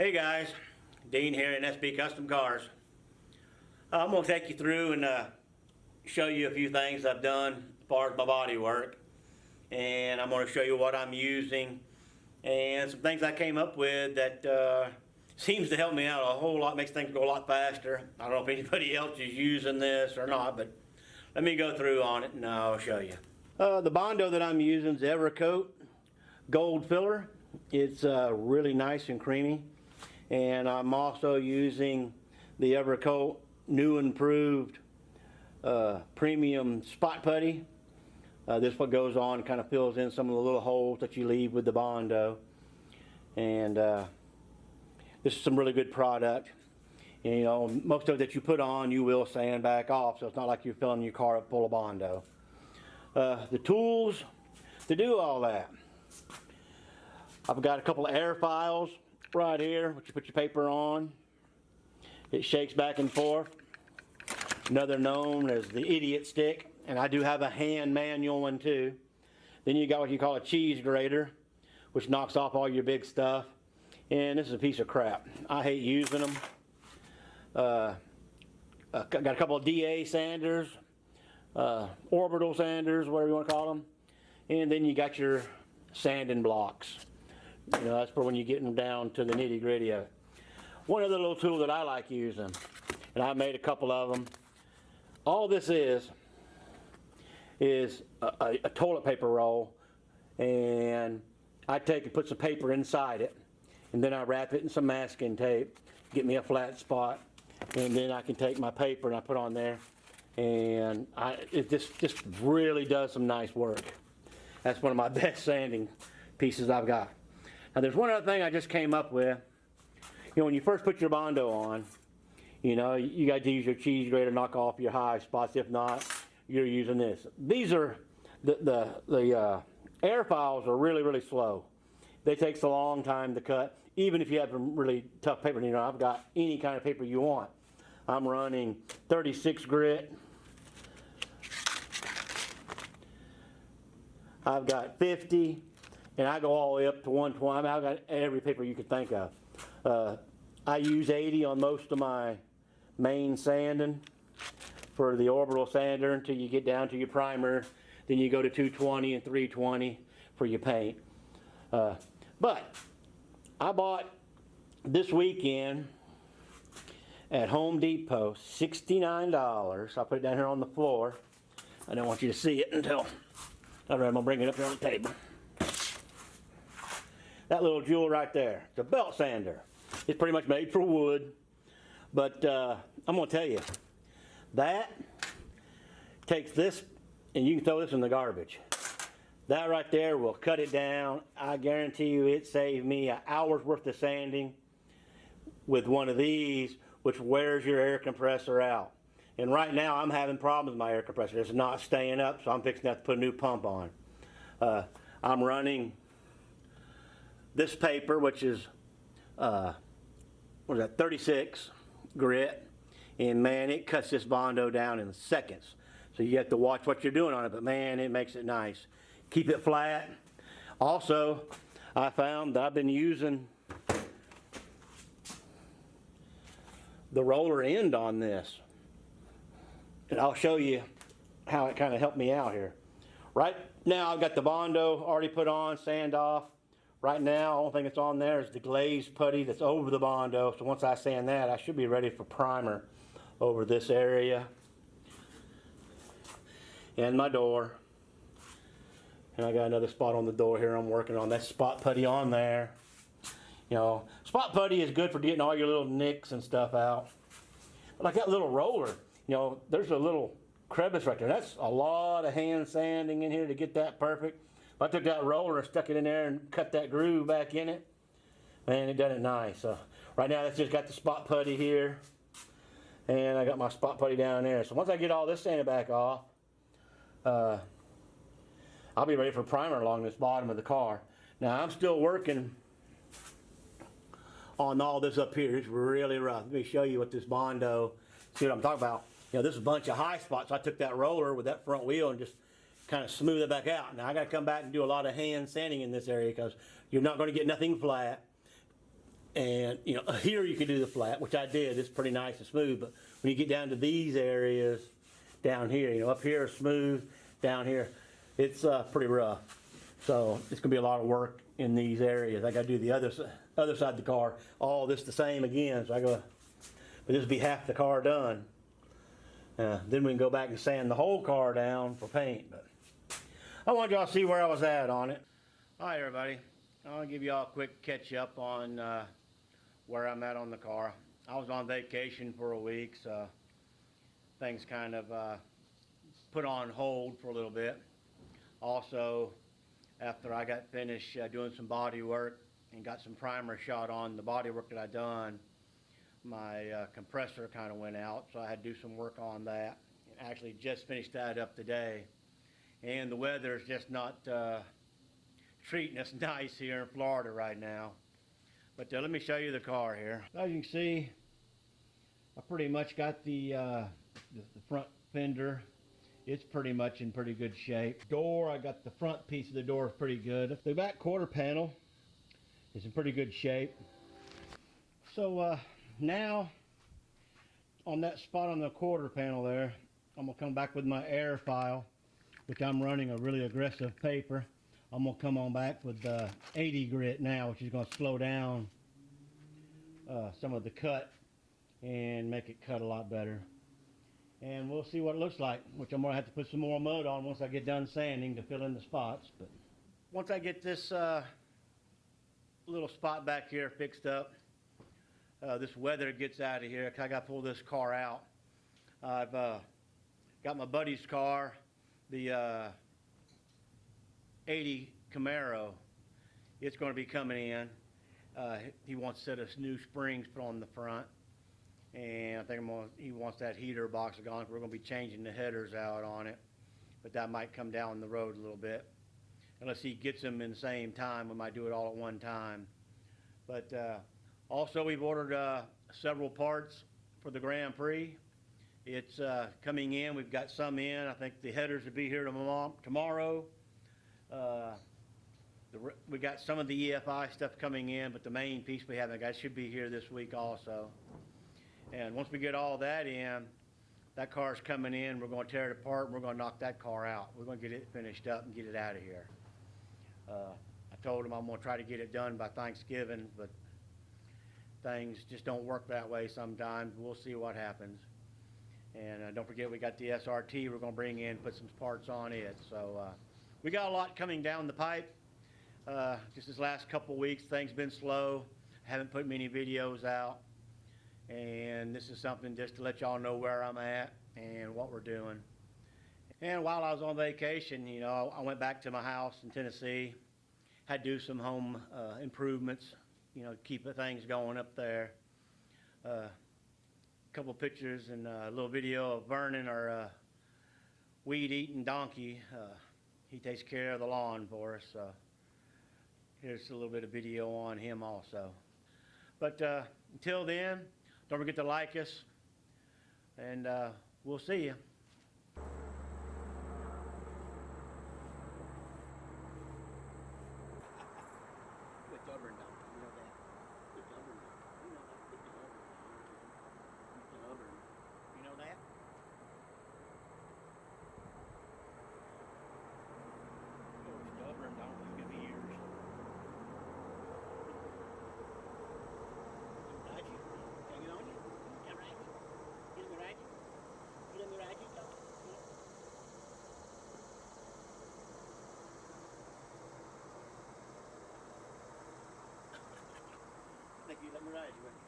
Hey guys, Dean here at NSB Custom Cars. I'm going to take you through and show you a few things I've done as far as my body work. And I'm going to show you what I'm using and some things I came up with that seems to help me out a whole lot, makes things go a lot faster. I don't know if anybody else is using this or not, but let me go through on it and I'll show you. The Bondo that I'm using is Evercoat Gold Filler. It's really nice and creamy. And I'm also using the Evercoat new improved premium spot putty. This what goes on, kind of fills in some of the little holes that you leave with the Bondo. And this is some really good product. And, you know, most of it that you put on you will sand back off, so it's not like you're filling your car up full of Bondo. The tools to do all that. I've got a couple of air files right here, which you put your paper on. It shakes back and forth. Another known as the idiot stick, and I do have a hand manual one too. Then you got what you call a cheese grater, which knocks off all your big stuff. And this is a piece of crap. I hate using them. Got a couple of DA sanders, orbital sanders, whatever you want to call them. And then you got your sanding blocks. You know, that's for when you get them down to the nitty gritty of it. One other little tool that I like using, and I made a couple of them. All this is a toilet paper roll, and I take and put some paper inside it, and then I wrap it in some masking tape, get me a flat spot, and then I can take my paper and I put on there, and it just really does some nice work. That's one of my best sanding pieces I've got. Now there's one other thing I just came up with. You know, when you first put your Bondo on, you know, you got to use your cheese grater to knock off your high spots. If not, you're using this. These are, the air files are really slow. They take a long time to cut, even if you have some really tough paper. You know, I've got any kind of paper you want. I'm running 36 grit. I've got 50. And I go all the way up to 120. I mean, I've got every paper you could think of. I use 80 on most of my main sanding for the orbital sander until you get down to your primer. Then you go to 220 and 320 for your paint. But I bought this weekend at Home Depot $69. I'll put it down here on the floor. I don't want you to see it until I'm going to bring it up here on the table. That little jewel right there, it's a belt sander. It's pretty much made for wood, but I'm going to tell you, that takes this, and you can throw this in the garbage. That right there will cut it down. I guarantee you it saved me an hour's worth of sanding with one of these, which wears your air compressor out. And right now I'm having problems with my air compressor. It's not staying up, so I'm fixing to have to put a new pump on. I'm running this paper, which is what is that, 36 grit, and man, it cuts this Bondo down in seconds. So you have to watch what you're doing on it, but man, it makes it nice. Keep it flat. Also, I found that I've been using the roller end on this, and I'll show you how it kind of helped me out here. Right now I've got the Bondo already put on, sand off. Right now, the only thing that's on there is the glazed putty that's over the Bondo. So once I sand that, I should be ready for primer over this area. And my door. And I got another spot on the door here I'm working on. That's spot putty on there. You know, spot putty is good for getting all your little nicks and stuff out. But like that little roller, you know, there's a little crevice right there. That's a lot of hand sanding in here to get that perfect. I took that roller and stuck it in there and cut that groove back in it, man, it done it nice. So right now that's just got the spot putty here, and I got my spot putty down there. So once I get all this sanded back off, I'll be ready for primer along this bottom of the car. Now I'm still working on all this up here. It's really rough. Let me show you what this Bondo, see what I'm talking about. You know, this is a bunch of high spots. So I took that roller with that front wheel and just kind of smooth it back out. Now I got to come back and do a lot of hand sanding in this area because you're not going to get nothing flat. And you know, here you can do the flat, which I did. It's pretty nice and smooth. But when you get down to these areas, down here, you know, up here is smooth, down here, it's pretty rough. So it's gonna be a lot of work in these areas. I gotta do the other side of the car. All this the same again. So I go, but this will be half the car done. Then we can go back and sand the whole car down for paint. But I wanted y'all to see where I was at on it. All right, everybody. I'll give y'all a quick catch up on where I'm at on the car. I was on vacation for a week, so things kind of put on hold for a little bit. Also, after I got finished doing some body work and got some primer shot on the body work that I done, my compressor kind of went out, so I had to do some work on that. Actually just finished that up today. And the weather is just not treating us nice here in Florida right now. But let me show you the car here. As you can see, I pretty much got the front fender. It's pretty much in pretty good shape. Door, I got the front piece of the door is pretty good. The back quarter panel is in pretty good shape. So now on that spot on the quarter panel there, I'm gonna come back with my air file, which I'm running a really aggressive paper. I'm gonna come on back with the 80 grit now, which is gonna slow down some of the cut and make it cut a lot better. And we'll see what it looks like, which I'm gonna have to put some more mud on once I get done sanding to fill in the spots. But once I get this little spot back here fixed up, this weather gets out of here, 'cause I gotta pull this car out. I've got my buddy's car, the 80 Camaro. It's going to be coming in. He wants a set of new springs put on the front, and I think he wants that heater box gone. We're going to be changing the headers out on it, but that might come down the road a little bit. Unless he gets them in the same time, we might do it all at one time. But also, we've ordered several parts for the Grand Prix. It's coming in. We've got some in. I think the headers will be here tomorrow. We got some of the EFI stuff coming in, but the main piece we haven't got should be here this week also. And once we get all that in, that car's coming in. We're going to tear it apart and we're going to knock that car out. We're going to get it finished up and get it out of here. I told him I'm going to try to get it done by Thanksgiving, but things just don't work that way sometimes. We'll see what happens. And don't forget, we got the SRT we're going to bring in, put some parts on it. So we got a lot coming down the pipe. Just this last couple weeks, things been slow. Haven't put many videos out. And this is something just to let y'all know where I'm at and what we're doing. And while I was on vacation, you know, I went back to my house in Tennessee. Had to do some home improvements, you know, keep things going up there. Couple pictures and a little video of Vernon, our weed-eating donkey. He takes care of the lawn for us. Here's a little bit of video on him also. But until then, don't forget to like us, and we'll see you. Thank you, let me ride you.